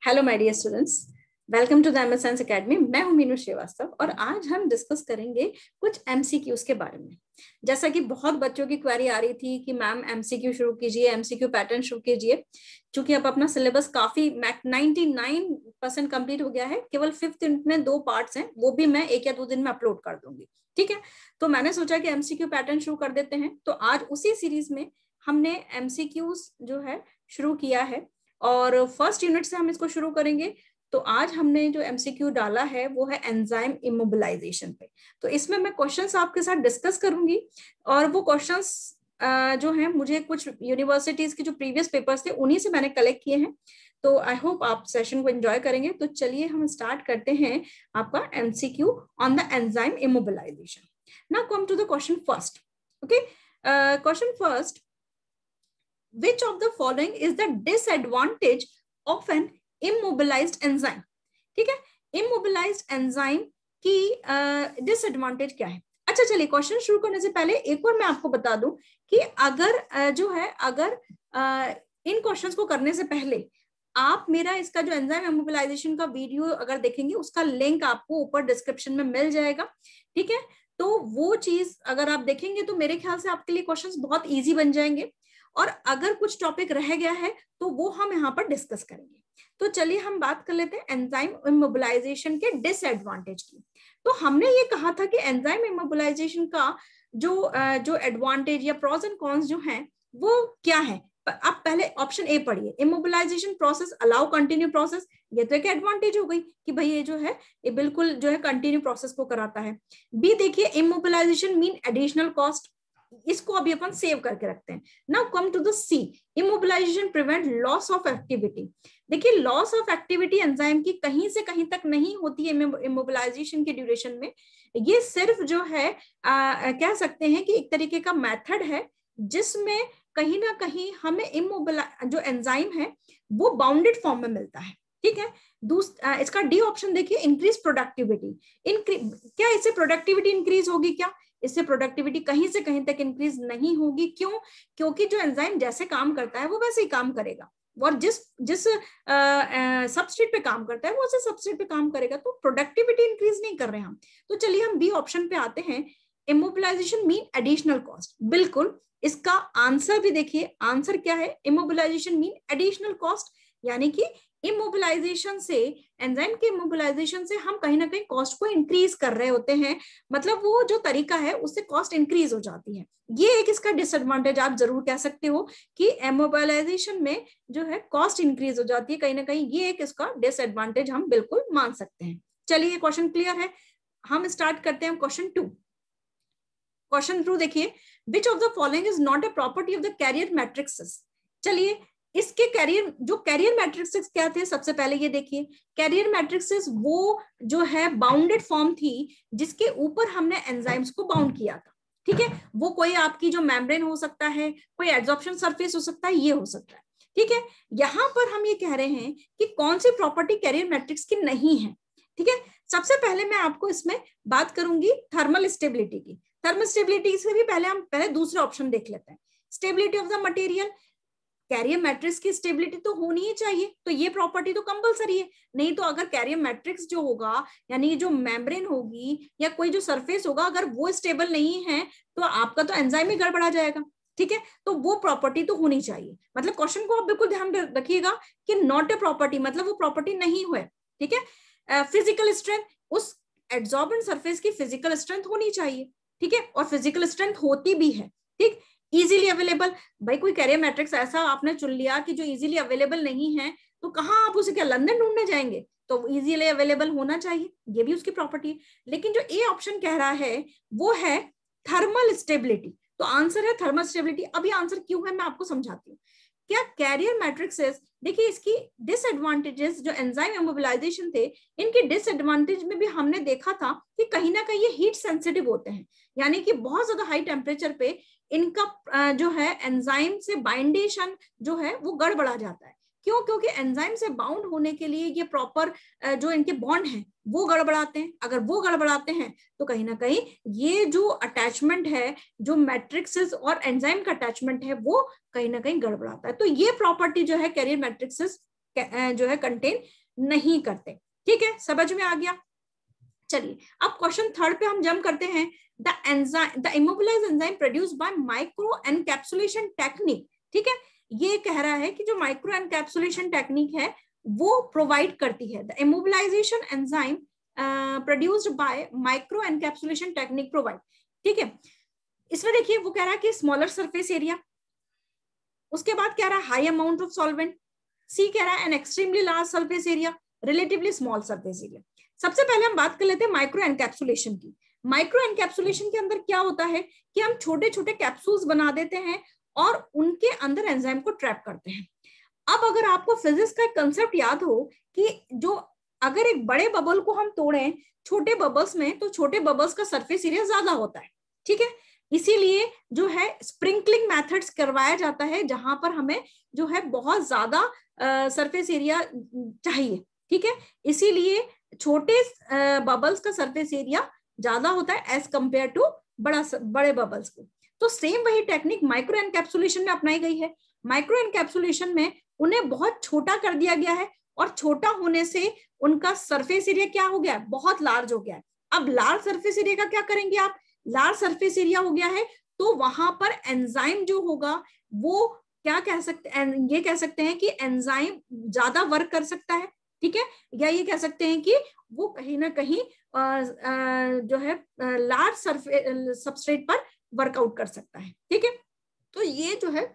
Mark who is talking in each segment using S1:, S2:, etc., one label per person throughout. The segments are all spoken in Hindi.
S1: Hello my dear students, welcome to the MS science academy. मैं हूं मीनू श्रीवास्तव और आज हम डिस्कस करेंगे कुछ MCQs के बारे में। जैसा कि बहुत बच्चों की क्वेरी आ रही थी कि मैम MCQ शुरू कीजिए, MCQ पैटर्न शुरू कीजिए। चूंकि अब अपना सिलेबस काफी 99% कंप्लीट हो गया है, केवल 5th यूनिट में 2 पार्ट्स हैं, वो भी मैं 1 या 2 दिन में अपलोड कर दूंगी। ठीक है, तो मैंने सोचा कि MCQ पैटर्न शुरू कर देते हैं। तो आज उसी सीरीज में हमने MCQs जो है शुरू किया है और फर्स्ट यूनिट से हम इसको शुरू करेंगे। तो आज हमने जो MCQ डाला है वो है एंजाइम इमोबिलाइजेशन पे। तो इसमें मैं क्वेश्चंस आपके साथ डिस्कस करूंगी और वो क्वेश्चंस जो हैं मुझे कुछ यूनिवर्सिटीज के जो प्रीवियस पेपर्स थे उन्हीं से मैंने कलेक्ट किए हैं। तो आई होप आप सेशन को एंजॉय करेंगे। तो चलिए हम स्टार्ट करते हैं आपका MCQ on the enzyme immobilisation. Now come to the question first. Okay, question first, which of the following is the disadvantage of an immobilized enzyme? ठीक है, immobilized enzyme की डिसएडवांटेज क्या है? अच्छा चलिए, क्वेश्चन शुरू करने से पहले एक और मैं आपको बता दूं कि अगर जो है अगर इन क्वेश्चंस को करने से पहले आप मेरा इसका जो एंजाइम इमोबिलाइजेशन का वीडियो अगर देखेंगे उसका लिंक आपको ऊपर डिस्क्रिप्शन में मिल जाएगा। ठीक है, तो वो चीज अगर आप देखेंगे तो मेरे ख्याल से आपके लिए क्वेश्चंस बहुत इजी बन जाएंगे और अगर कुछ टॉपिक रह गया है तो वो हम यहाँ पर डिस्कस करेंगे। तो चलिए हम बात कर लेते हैं एंजाइम इमोबिलाइजेशन के डिसएडवांटेज की। तो हमने ये कहा था कि एंजाइम इमोबिलाइजेशन का जो एडवांटेज या प्रोस एंड कॉन्स जो हैं वो क्या है। आप पहले ऑप्शन ए पढ़िए, immobilisation process allow continue process. ये तो एक एडवांटेज हो गई कि भाई ये जो है ये बिल्कुल जो है कंटिन्यू प्रोसेस को कराता है। बी देखिए, इमोबिलाइजेशन मीन एडिशनल कॉस्ट। इसको अभी अपन सेव करके रखते हैं। Now come to the C, immobilisation prevent loss of activity. देखिए, लॉस ऑफ एक्टिविटी एंजाइम की कहीं से कहीं तक नहीं होती है इमोबिलाइजेशन के ड्यूरेशन में। ये सिर्फ जो है कह सकते हैं कि एक तरीके का मेथड है जिसमें कहीं ना कहीं हमें जो एंजाइम है वो बाउंडेड फॉर्म में मिलता है। ठीक है, इसका डी ऑप्शन देखिए, इंक्रीज प्रोडक्टिविटी। क्या इससे प्रोडक्टिविटी इंक्रीज होगी? क्या इससे प्रोडक्टिविटी कहीं से कहीं तक इंक्रीज नहीं होगी। क्यों? क्योंकि जो एंजाइम जैसे काम करता है वो वैसे ही काम करेगा और जिस सबस्ट्रेट पे काम करता है वो उसे सबस्ट्रेट पे काम करेगा। तो प्रोडक्टिविटी इंक्रीज नहीं कर रहे हम। तो चलिए हम बी ऑप्शन पे आते हैं, इमोबिलाइजेशन मीन एडिशनल कॉस्ट। बिल्कुल, इसका आंसर भी देखिए, आंसर क्या है? इमोबिलाइजेशन मीन एडिशनल कॉस्ट, यानी कि इमोबिलाइजेशन से, एंजाइम के इमोबिलाइजेशन से हम कहीं ना कहीं कॉस्ट को इंक्रीज कर रहे होते हैं। मतलब वो जो तरीका है उससे कॉस्ट इंक्रीज हो जाती है। ये एक इसका डिसएडवांटेज आप जरूर कह सकते हो कि इमोबिलाइजेशन में जो है कॉस्ट इंक्रीज हो जाती है कहीं ना कहीं। ये एक इसका डिसएडवांटेज हम बिल्कुल मान सकते हैं। चलिए, क्वेश्चन क्लियर है, हम स्टार्ट करते हैं क्वेश्चन 2। क्वेश्चन 2 देखिए, which of the following is not a property of the carrier matrixes. चलिए, इसके कैरियर मैट्रिक्सेस क्या थे? सबसे पहले ये देखिए, कैरियर मैट्रिक्सेस वो जो है बाउंडेड फॉर्म थी जिसके ऊपर हमने एंजाइम्स को बाउंड किया था। ठीक है, वो कोई आपकी जो मेम्ब्रेन हो सकता है, कोई एड्सॉर्प्शन सरफेस हो सकता है, ये हो सकता है। ठीक है, यहां पर हम ये कह रहे हैं कि कौन सी प्रॉपर्टी कैरियर मैट्रिक्स की नहीं है। ठीक है, सबसे पहले मैं आपको इसमें बात करूंगी थर्मल स्टेबिलिटी की। थर्मल स्टेबिलिटी से भी पहले हम दूसरा ऑप्शन देख लेते हैं, stability of the material. Carrier matrix की स्टेबिलिटी तो होनी ही चाहिए, तो ये प्रॉपर्टी तो कंपलसरी है। नहीं तो अगर कैरियर मैट्रिक्स जो होगा, यानी जो मेम्ब्रेन होगी या कोई जो सरफेस होगा, अगर वो स्टेबल नहीं है तो आपका तो एंजाइम ही गड़बड़ा जाएगा। ठीक है, तो वो प्रॉपर्टी तो होनी चाहिए। मतलब क्वेश्चन को आप बिल्कुल ध्यान रखिएगा कि नॉट ए प्रॉपर्टी, मतलब वो प्रॉपर्टी नहीं हुए। ठीक है, फिजिकल स्ट्रेंथ, उस एड्सॉर्बेंट सरफेस की फिजिकल स्ट्रेंथ होनी चाहिए। ठीक है, और फिजिकल स्ट्रेंथ होती भी है। ठीक, इजीली अवेलेबल, भाई कोई कैरियर मैट्रिक्स ऐसा आपने चुन लिया कि जो इजीली अवेलेबल नहीं है तो कहाँ आप उसे क्या लंदन ढूंढने जाएंगे? तो इजीली अवेलेबल होना चाहिए, ये भी उसकी प्रॉपर्टी है। लेकिन जो ए ऑप्शन कह रहा है वो है थर्मल स्टेबिलिटी, तो आंसर है थर्मल स्टेबिलिटी। अभी आंसर क्यों है मैं आपको समझाती हूँ। क्या कैरियर मैट्रिक्सेस, देखिए इसकी डिसएडवांटेजेस जो एंजाइम इमोबिलाइजेशन थे, इनके डिसएडवांटेज में भी हमने देखा था कि कहीं ना कहीं ये हीट सेंसिटिव होते हैं, यानी कि बहुत ज्यादा हाई टेम्परेचर पे इनका जो है एंजाइम से बाइंडेशन जो है वो गड़बड़ा जाता है। क्यों? क्योंकि एंजाइम से बाउंड होने के लिए ये प्रॉपर जो इनके बॉन्ड हैं वो गड़बड़ाते हैं। अगर वो गड़बड़ाते हैं तो कहीं ना कहीं ये जो अटैचमेंट है, जो मैट्रिक्सेस और एंजाइम का अटैचमेंट है, वो कहीं ना कहीं गड़बड़ाता है। तो ये प्रॉपर्टी जो है कैरियर मैट्रिक्सेस जो है कंटेन नहीं करते। ठीक है, समझ में आ गया। चलिए अब क्वेश्चन थर्ड पे हम जंप करते हैं। The immobilised enzyme produced by micro encapsulation technique. ठीक है, ये कह रहा है कि जो माइक्रो एनकैप्सुलेशन टेक्निक है वो प्रोवाइड करती है। The immobilisation enzyme produced by micro encapsulation technique provide. ठीक है, इसमें देखिए वो कह रहा है कि स्मॉलर सरफेस एरिया, उसके बाद कह रहा है हाई अमाउंट ऑफ सॉल्वेंट, सी कह रहा है an extremely large surface area, relatively small surface area. सबसे पहले हम बात कर लेते हैं माइक्रो एनकैप्सुलेशन की। माइक्रो एनकैप्सुलेशन के अंदर क्या होता है कि हम छोटे छोटे कैप्सूल्स बना देते हैं और उनके अंदर एंजाइम को ट्रैप करते हैं। अब अगर आपको फिजिक्स का कंसेप्ट याद हो कि जो अगर एक बड़े बबल को हम तोड़ें छोटे बबल्स में, तो छोटे बबल्स का सरफेस एरिया ज्यादा होता है। ठीक है, इसीलिए जो है स्प्रिंकलिंग मेथड्स करवाया जाता है जहां पर हमें जो है बहुत ज्यादा सरफेस एरिया चाहिए। ठीक है, इसीलिए छोटे बबल्स का सरफेस एरिया ज्यादा होता है एज कंपेयर टू बड़े बबल्स को। तो सेम वही टेक्निक माइक्रो एनकैप्सुलेशन में अपनाई गई है। माइक्रो एनकैप्सुलेशन में उन्हें बहुत छोटा कर दिया गया है और छोटा होने से उनका सरफेस एरिया क्या हो गया, बहुत लार्ज हो गया है। अब लार्ज सरफेस एरिया का क्या करेंगे आप, लार्ज सरफेस एरिया हो गया है तो वहां पर एंजाइम जो होगा वो क्या कह सकते हैं, ये कह सकते हैं कि एंजाइम ज्यादा वर्क कर सकता है। ठीक है, या ये कह सकते हैं कि वो कहीं ना कहीं जो है लार्ज सबस्ट्रेट पर वर्कआउट कर सकता है। ठीक है, तो ये जो है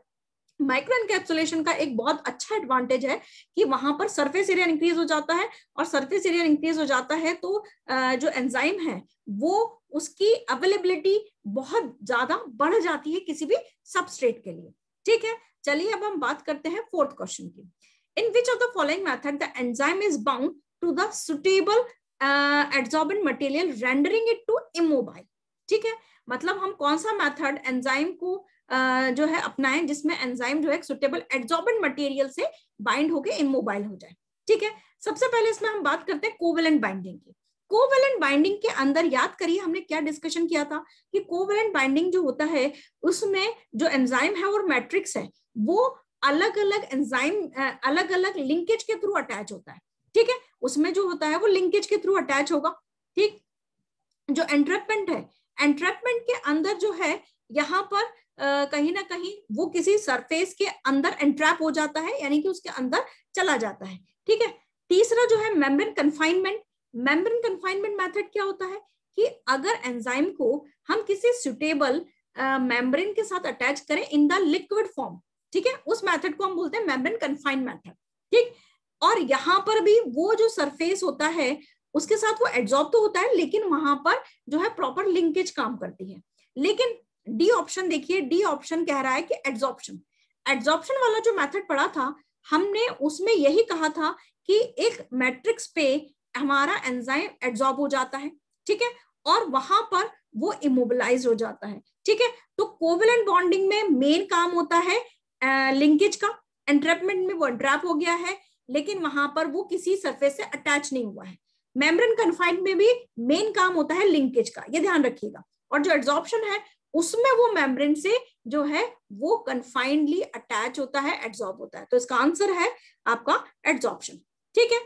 S1: माइक्रो एनकैप्सुलेशन का एक बहुत अच्छा एडवांटेज है कि वहां पर सरफेस एरिया इंक्रीज हो जाता है, और सरफेस एरिया इंक्रीज हो जाता है तो जो एंजाइम है वो उसकी अवेलेबिलिटी बहुत ज्यादा बढ़ जाती है किसी भी सबस्ट्रेट के लिए। ठीक है, चलिए अब हम बात करते हैं फोर्थ क्वेश्चन की। In which of the following method the enzyme is bound to the suitable adsorbent material rendering it to immobile. ठीक है, मतलब हम कौन सा मेथड एंजाइम को जो है अपनाएं जिसमें एंजाइम जो है सुटेबल एडसॉर्बेंट मटेरियल से बाइंड होके इमोबाइल हो जाए। ठीक है, सबसे पहले इसमें हम बात करते हैं कोवेलेंट बाइंडिंग की। कोवेलेंट बाइंडिंग के अंदर याद करिए हमने क्या डिस्कशन किया था कि कोवेलेंट बाइंडिंग जो होता है उसमें जो एंजाइम है और मैट्रिक्स है वो अलग अलग एंजाइम अलग अलग लिंकेज के थ्रू अटैच होता है। ठीक है, उसमें जो होता है वो लिंकेज के थ्रू अटैच होगा। ठीक, जो एंट्रैपमेंट है, एंट्रैपमेंट के अंदर जो है यहाँ पर कहीं ना कहीं वो किसी सरफेस के अंदर एंट्रैप हो जाता है, यानी कि उसके अंदर चला जाता है। ठीक है, तीसरा जो है membrane confinement. Membrane confinement method क्या होता है कि अगर एंजाइम को हम किसी सुटेबल मेम्ब्रेन के साथ अटैच करें इन द लिक्विड फॉर्म, ठीक है, उस मेथड को हम बोलते हैं मेम्ब्रेन कन्फाइंड मेथड। ठीक, और यहाँ पर भी वो जो सरफेस होता है उसके साथ वो एड्सॉर्ब तो होता है लेकिन वहां पर जो है प्रॉपर लिंकेज काम करती है। लेकिन डी ऑप्शन देखिए, डी ऑप्शन कह रहा है कि एड्सॉर्प्शन। एड्सॉर्प्शन वाला जो मेथड पढ़ा था हमने उसमें यही कहा था कि एक मैट्रिक्स पे हमारा एंजाइम एड्सॉर्ब हो जाता है। ठीक है, और वहां पर वो इमोबिलाइज हो जाता है। ठीक है, तो कोवेलेंट बॉन्डिंग में मेन काम होता है लिंकेज का, एंट्रैपमेंट में वो एंट्रैप हो गया है लेकिन वहां पर वो किसी सरफेस से अटैच नहीं हुआ है। मेम्ब्रेन कन्फाइंड में भी मेन काम होता है लिंकेज का, ये ध्यान रखिएगा। और जो एड्सॉर्प्शन है उसमें वो मेम्ब्रेन से जो है वो कन्फाइंडली अटैच होता है, एड्सॉर्ब होता है। तो इसका आंसर है आपका एड्सॉर्प्शन। ठीक है,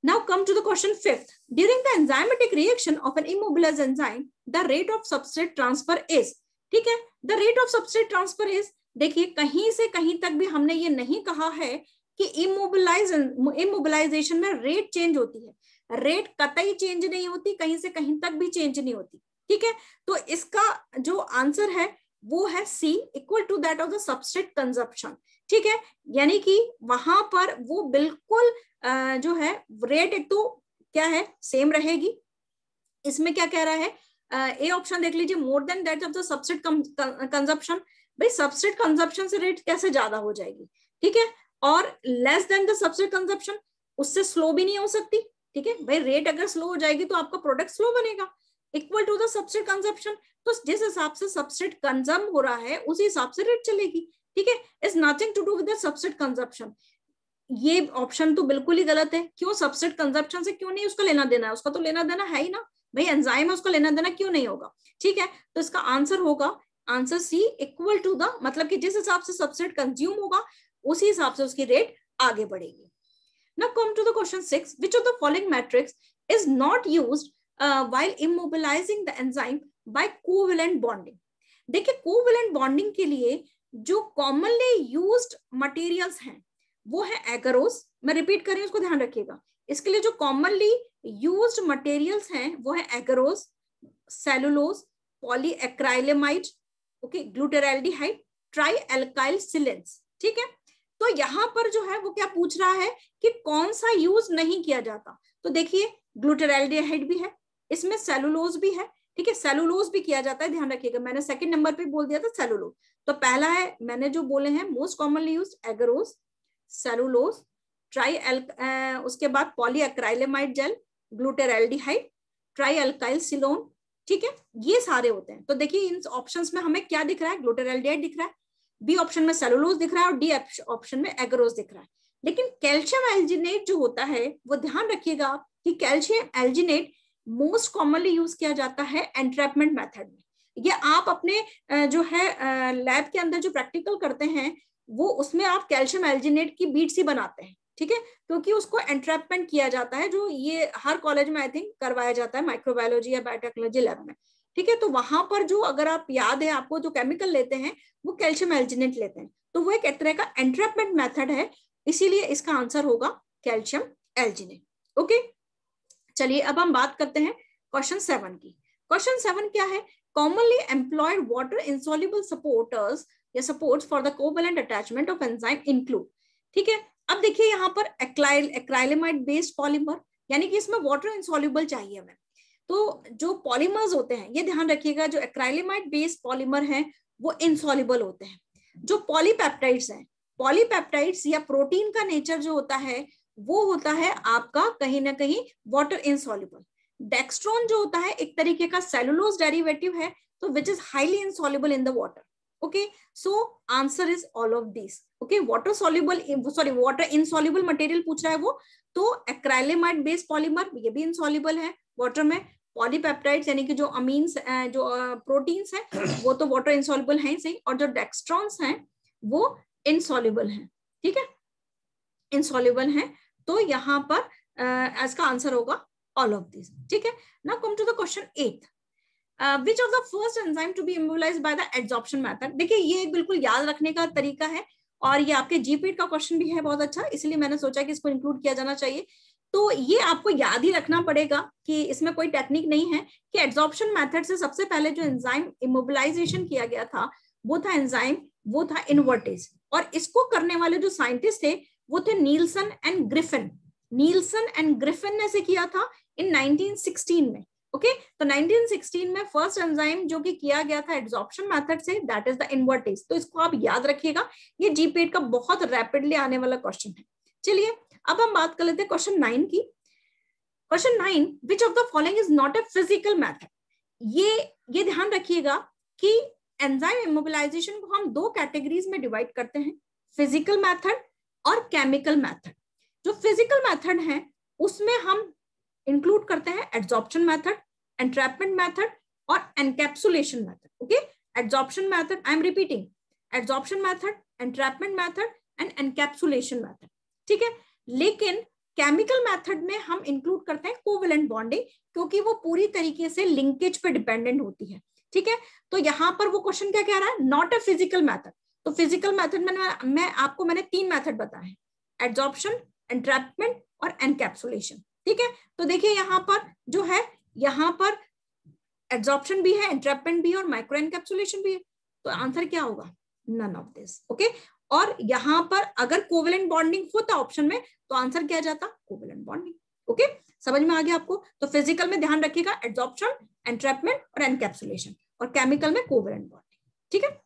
S1: now come to the question fifth. During the enzymatic reaction of an immobilized enzyme the rate of substrate transfer is, ठीक है, the rate of substrate transfer is, देखिए कहीं से कहीं तक भी हमने ये नहीं कहा है कि इमोबिलाइजेशन में रेट चेंज होती है। रेट कतई चेंज नहीं होती, कहीं से कहीं तक भी चेंज नहीं होती। ठीक है, तो इसका जो आंसर है वो है C, equal to that of the substrate consumption. ठीक है, यानी कि वहां पर वो बिल्कुल जो है रेट एक तो क्या है सेम रहेगी। इसमें क्या कह रहा है, ए ऑप्शन देख लीजिए, more than that of the substrate consumption. भाई सबस्ट्रेट कंजप्शन से रेट कैसे ज्यादा हो जाएगी। ठीक है, और less than the substrate consumption, उससे स्लो भी नहीं हो सकती। ठीक है, भाई रेट अगर स्लो हो जाएगी तो आपका प्रोडक्ट स्लो बनेगा। Equal to the substrate consumption, तो जिस हिसाब से सबस्ट्रेट कंज्यूम हो रहा है उसी हिसाब से रेट चलेगी। ठीक है, is nothing to do with the substrate consumption. ये ऑप्शन तो बिल्कुल ही गलत है। क्यों, सबस्ट्रेट कंजप्शन से क्यों नहीं उसका लेना देना है, उसका तो लेना देना है ही ना भाई, एंजाइम है उसका लेना देना क्यों नहीं होगा। ठीक है, तो इसका आंसर होगा answer C, equal to the, मतलब कि जिस हिसाब से सबस्ट्रेट कंज्यूम होगा उसी हिसाब से उसकी रेट आगे बढ़ेगी। Now come to the question 6. Which of the following matrix is not used while immobilizing the enzyme by covalent bonding? देखिए कोवेलेंट बॉन्डिंग के लिए जो कॉमनली यूज्ड मटेरियल्स हैं वो है एगरोस. मैं रिपीट कर रही हूं, उसको ध्यान रखिएगा. इसके लिए जो कॉमनली यूज्ड मटेरियल्स हैं वो है agarose, cellulose, polyacrylamide, okay, glutaraldehyde, tri alkyl silanes. ठीक है, तो यहां पर जो है वो क्या पूछ रहा है कि कौन सा यूज नहीं किया जाता. तो देखिए ग्लूटाराल्डिहाइड भी है, इसमें सेलुलोज भी है. ठीक है, सेलुलोज भी किया जाता है, ध्यान रखिएगा. मैंने सेकंड नंबर पे बोल दिया था सेलुलोज. तो पहला है मैंने जो बोले हैं most commonly used agarose, cellulose, उसके बाद polyacrylamide gel, glutaraldehyde, tri alkyl silane. ठीक है, ये सारे होते हैं. तो देखिए इन ऑप्शंस में हमें क्या दिख रहा है, ग्लूटाराल्डिहाइड दिख रहा है, बी ऑप्शन में सेलुलोज दिख रहा है और डी ऑप्शन में एगरोस दिख रहा है. लेकिन कैल्शियम एल्जिनेट जो होता है वो ध्यान रखिएगा कि calcium alginate most commonly use किया जाता है एंट्रैपमेंट मेथड में. ये आप अपने जो है लैब के अंदर जो प्रैक्टिकल करते हैं वो उसमें आप कैल्शियम एल्जिनेट की बीट्स ही बनाते हैं. ठीक है, क्योंकि उसको एंट्रैपमेंट किया जाता है, जो ये हर कॉलेज में आई थिंक करवाया जाता है माइक्रोबायोलॉजी या बायोटेक्नोलॉजी लैब में. ठीक है, तो वहां पर जो अगर आप याद है आपको जो केमिकल लेते हैं वो कैल्शियम एल्जिनेट लेते हैं. तो वो एक तरह का एंट्रैपमेंट मेथड है, इसीलिए इसका आंसर होगा कैल्शियम एल्जिनेट. ओके, चलिए अब हम बात करते हैं क्वेश्चन 7 की. क्वेश्चन 7 क्या है, commonly employed water insoluble supporters या supports for the covalent attachment of enzyme include. ठीक है, अब देखिए यहाँ पर एक्राइलेमाइड बेस्ड पॉलीमर, यानी कि इसमें वाटर इंसॉल्युबल चाहिए हमें. तो जो पॉलीमर्स होते हैं ये ध्यान रखिएगा, जो एक्राइलेमाइड बेस्ड पॉलीमर हैं वो इनसॉल्युबल होते हैं. जो पॉलीपेप्टाइड्स हैं, पॉलीपेप्टाइड्स या प्रोटीन का नेचर जो होता है वो होता है आपका कहीं ना कहीं वाटर इनसॉल्युबल. डेक्स्ट्रॉन जो होता है एक तरीके का सेलुलोज डेरिवेटिव है, तो which is highly insoluble in the water. Okay, so answer is all of this. Okay, water soluble, sorry water insoluble material पूछ रहा है वो, तो एक्राइलेमाइड बेस्ड पॉलीमर ये भी इनसॉल्युबल है वाटर में. पॉलीपेप्टाइड्स यानी कि जो अमीन्स जो प्रोटीन्स हैं वो तो वाटर इनसॉल्युबल हैं ही सही, और जो डेक्स्ट्रॉन्स हैं वो इनसॉल्युबल हैं. ठीक है, इनसॉल्युबल हैं. तो यहाँ पर इसका आंसर होगा ऑल ऑफ दिस. ठीक है, now come to the question 8. Which of the first enzyme to be immobilized by the adsorption method? देखिए ये बिल्कुल याद रखने का तरीका है और ये आपके जीपीट का क्वेश्चन भी है बहुत अच्छा, इसलिए मैंने सोचा कि इसको इंक्लूड किया जाना चाहिए. तो ये आपको याद ही रखना पड़ेगा कि इसमें कोई टेक्निक नहीं है कि एड्सॉर्प्शन मेथड से सबसे पहले जो एंजाइम इमोबिलाइजेशन किया गया था वो था एंजाइम, वो था इनवर्टेज. और इसको करने वाले जो साइंटिस्ट थे वो थे Nielsen and Griffin. Nielsen and Griffin ने से किया था इन 1916 में. ओके, तो 1916 में फर्स्ट एंजाइम जो कि किया गया था एड्सॉर्प्शन मेथड से, दैट इज द इनवर्टेज. तो इसको आप याद रखिएगा, ये जीपीट का बहुत रैपिडली आने वाला क्वेश्चन है. चलिए अब हम बात कर लेते हैं क्वेश्चन 9 की. Question 9, which of the following is not a physical method. ये ध्यान रखिएगा कि एंजाइम इमोबिलाइजेशन को हम 2 कैटेगरीज में डिवाइड करते हैं, फिजिकल मेथड और केमिकल मेथड. जो फिजिकल मेथड है उसमें हम इंक्लूड करते हैं एड्सॉर्प्शन मेथड, एंट्रैपमेंट मेथड और encapsulation method. Okay, adsorption method, I am repeating, adsorption method, entrapment method and encapsulation method. ठीक है, लेकिन केमिकल मेथड में हम इंक्लूड करते हैं कोवेलेंट बॉन्डिंग, क्योंकि वो पूरी तरीके से लिंकेज पे डिपेंडेंट होती है. ठीक है, तो यहाँ पर वो क्वेश्चन क्या कह रहा है, नॉट अ फिजिकल मेथड. तो फिजिकल मेथड में मैंने 3 मेथड बताए हैं, एड्सॉर्प्शन, एंट्रैपमेंट और एनकैप्सुलेशन. ठीक है, तो देखिए यहाँ पर जो है, यहाँ पर एड्सॉर्प्शन भी है, एंट्रैपमेंट भी है और माइक्रो एनकैप्सुलेशन भी है. तो आंसर क्या होगा, नन ऑफ दिस. ओके, और यहाँ पर अगर कोवेलेंट बॉन्डिंग होता ऑप्शन में तो आंसर क्या जाता, कोवेलेंट बॉन्डिंग. ओके, समझ में आ गया आपको. तो फिजिकल में ध्यान रखिएगा एड्सॉर्प्शन, एंट्रैपमेंट और एनकैप्सुलेशन, और केमिकल में कोवेलेंट बॉन्डिंग. ठीक है,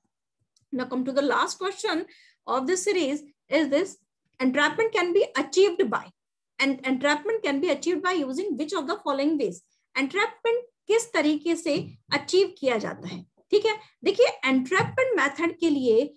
S1: now come to the last question of this series is this, entrapment can be achieved by, and entrapment can be achieved by using which of the following ways. entrapment किस तरीके से अचीव किया जाता है. ठीक है, देखिए entrapment मेथड के लिए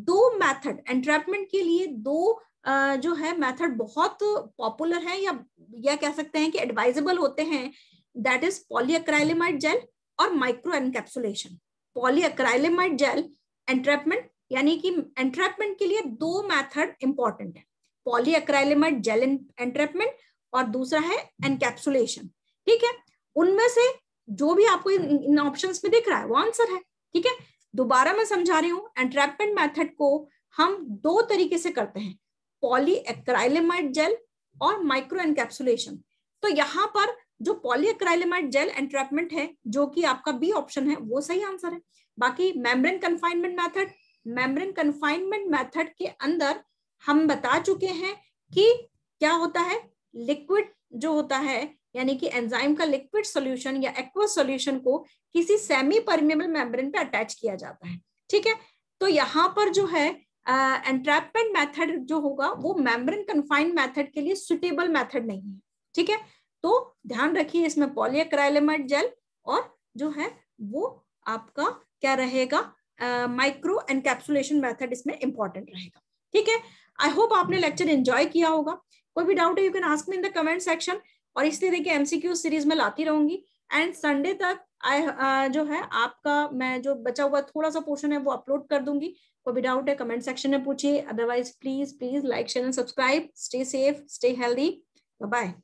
S1: 2 मेथड, entrapment के लिए 2 जो है मेथड बहुत पॉपुलर है या कह सकते हैं कि एडवाइजेबल होते हैं, दैट इज पॉलीएक्राइलेमाइड जेल और माइक्रो एनकैप्सुलेशन. पॉलीएक्राइलेमाइड जेल एंट्रैपमेंट, यानी कि एंट्रैपमेंट के लिए 2 मेथड इंपॉर्टेंट है, पॉलीएक्राइलेमाइड जेल एंट्रैपमेंट और दूसरा है एनकैप्सुलेशन। ठीक है, उनमें से जो भी आपको इन ऑप्शंस में दिख रहा है वो आंसर है। ठीक है, दोबारा मैं समझा रही हूँ, एंट्रैपमेंट मेथड को हम दो तरीके से करते हैं, पॉलीएक्राइलेमाइड जेल और माइक्रो एनकैप्सुलेशन। तो यहाँ पर जो पॉलीएक्राइलेमाइड जेल एंट्रैपमेंट है, जो कि आपका बी ऑप्शन है, वो सही आंसर है। बाकी membrane confinement method, membrane confinement method के अंदर हम बता चुके हैं कि क्या होता है, लिक्विड जो होता है, यानी कि एंजाइम का लिक्विड सॉल्यूशन या एक्वस सॉल्यूशन को किसी सेमी परमेबल मेम्ब्रेन पे अटैच किया जाता है। ठीक है, तो यहाँ पर जो है एंट्रैपमेंट मेथड जो होगा वो मेम्ब्रेन कन्फाइंड मेथड के लिए सुटेबल मेथड नहीं है। ठीक है, तो ध्यान रखिए, इसमें पॉलीएक्राइलेमाइड जेल और जो है वो आपका क्या रहेगा, माइक्रो एनकैप्सुलेशन मेथड इसमें इंपॉर्टेंट रहेगा। ठीक है, आई होप आपने लेक्चर एंजॉय किया होगा। कोई भी डाउट है you can ask me in the comment section, और इस तरह के एमसीक्यू सीरीज में लाती रहूंगी। एंड संडे तक जो है आपका मैं जो बचा हुआ थोड़ा सा पोर्शन है वो अपलोड कर दूंगी। कोई भी डाउट है कमेंट सेक्शन में पूछिए, otherwise please like share and subscribe. Stay safe, stay healthy, bye bye.